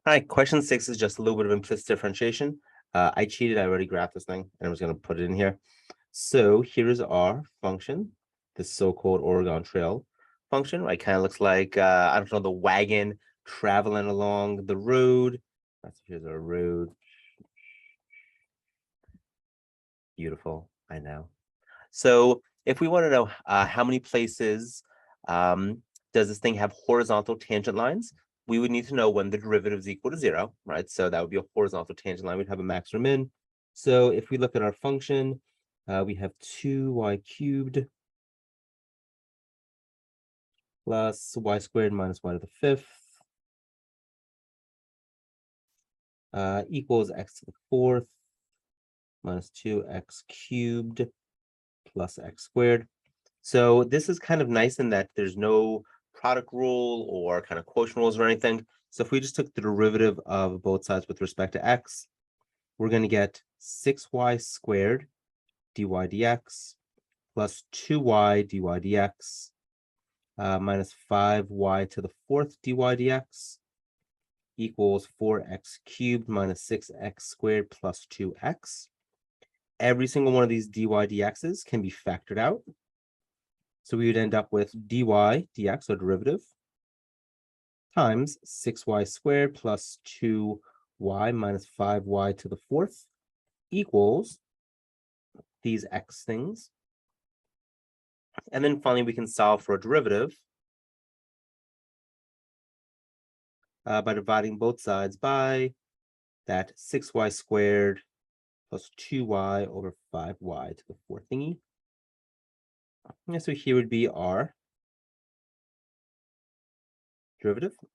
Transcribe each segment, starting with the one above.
All right, question 6 is just a little bit of implicit differentiation. I cheated, I already graphed this thing, and I'm just going to put it in here. So here is our function, the so-called Oregon Trail function, right? Kind of looks like, I don't know, the wagon traveling along the road. Here's our road. Beautiful, I know. So if we want to know how many places does this thing have horizontal tangent lines, we would need to know when the derivative is equal to 0, right? So that would be a horizontal tangent line. We'd have a max or min. So if we look at our function, we have 2y cubed plus y squared minus y to the 5th equals x to the 4th minus 2x cubed plus x squared. So this is kind of nice in that there's no product rule or kind of quotient rules or anything. So if we just took the derivative of both sides with respect to x, we're going to get 6y squared dy dx plus 2y dy dx minus 5y to the 4th dy dx equals 4x cubed minus 6x squared plus 2x. Every single one of these dy dx's can be factored out. So we would end up with dy dx, so derivative, times 6y squared plus 2y minus 5y to the 4th equals these x things. And then finally, we can solve for a derivative by dividing both sides by that 6y squared plus 2y over 5y to the 4th thingy. And so here would be our derivative. All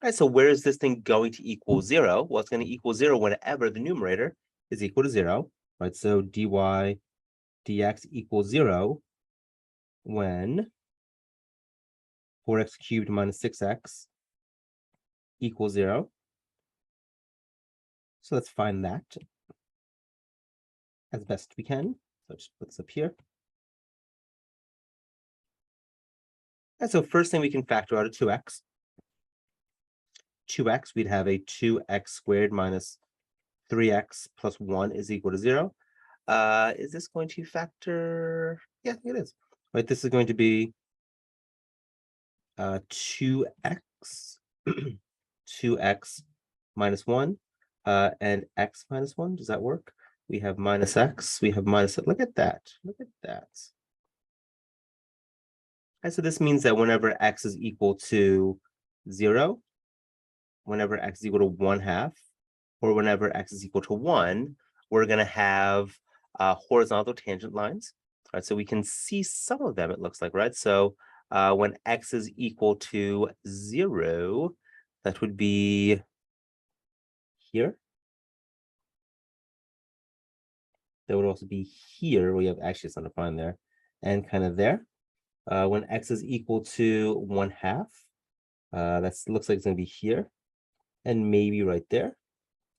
right, so where is this thing going to equal 0? Well, it's going to equal 0 whenever the numerator is equal to 0, right? So dy dx equals 0 when 4x cubed minus 6x equals 0. So let's find that as best we can. So just put this up here. And so first thing we can factor out a 2x. 2x, we'd have a 2x squared minus 3x plus 1 is equal to 0. Is this going to factor? Yeah, it is. Right, this is going to be 2x, 2x minus 1, and x minus 1. Does that work? We have minus x, we have minus, look at that, look at that. And so this means that whenever x is equal to 0, whenever x is equal to 1/2, or whenever x is equal to 1, we're going to have horizontal tangent lines. All right, so we can see some of them, it looks like, right? So when x is equal to 0, that would be here. That would also be here. We have actually something to find there, and kind of there. When x is equal to 1/2, that looks like it's going to be here, and maybe right there.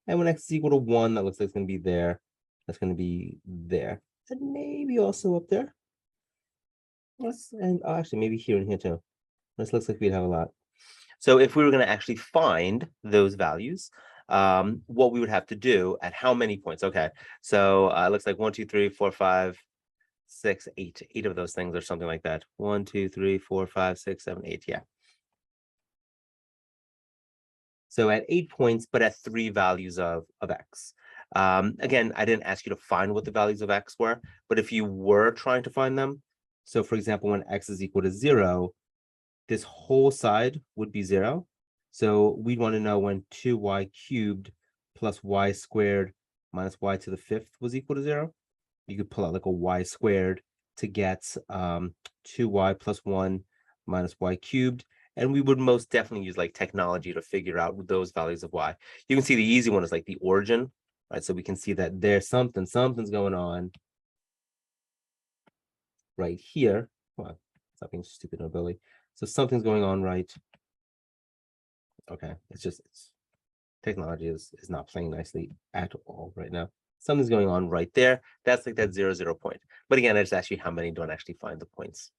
And when x is equal to 1, that looks like it's going to be there. That's going to be there, and maybe also up there. And actually maybe here and here too. This looks like we'd have a lot. So if we were going to actually find those values, what we would have to do at how many points? Okay, so it looks like 1, 2, 3, 4, 5, 6, 8. 8 of those things or something like that. 1, 2, 3, 4, 5, 6, 7, 8. Yeah. So at 8 points, but at 3 values of x. Again, I didn't ask you to find what the values of x were, but if you were trying to find them, so for example, when x is equal to 0, this whole side would be 0. So we'd want to know when 2y cubed plus y squared minus y to the 5th was equal to 0. You could pull out like a y squared to get 2y plus 1 minus y cubed. And we would most definitely use like technology to figure out those values of y. You can see the easy one is like the origin, right? So we can see that there's something's going on right here. Well, stop being stupid, Billy. So something's going on right. Okay, it's technology is not playing nicely at all right now. Something's going on right there. That's like that 0, 0 point. But again, I just asked you how many don't actually find the points.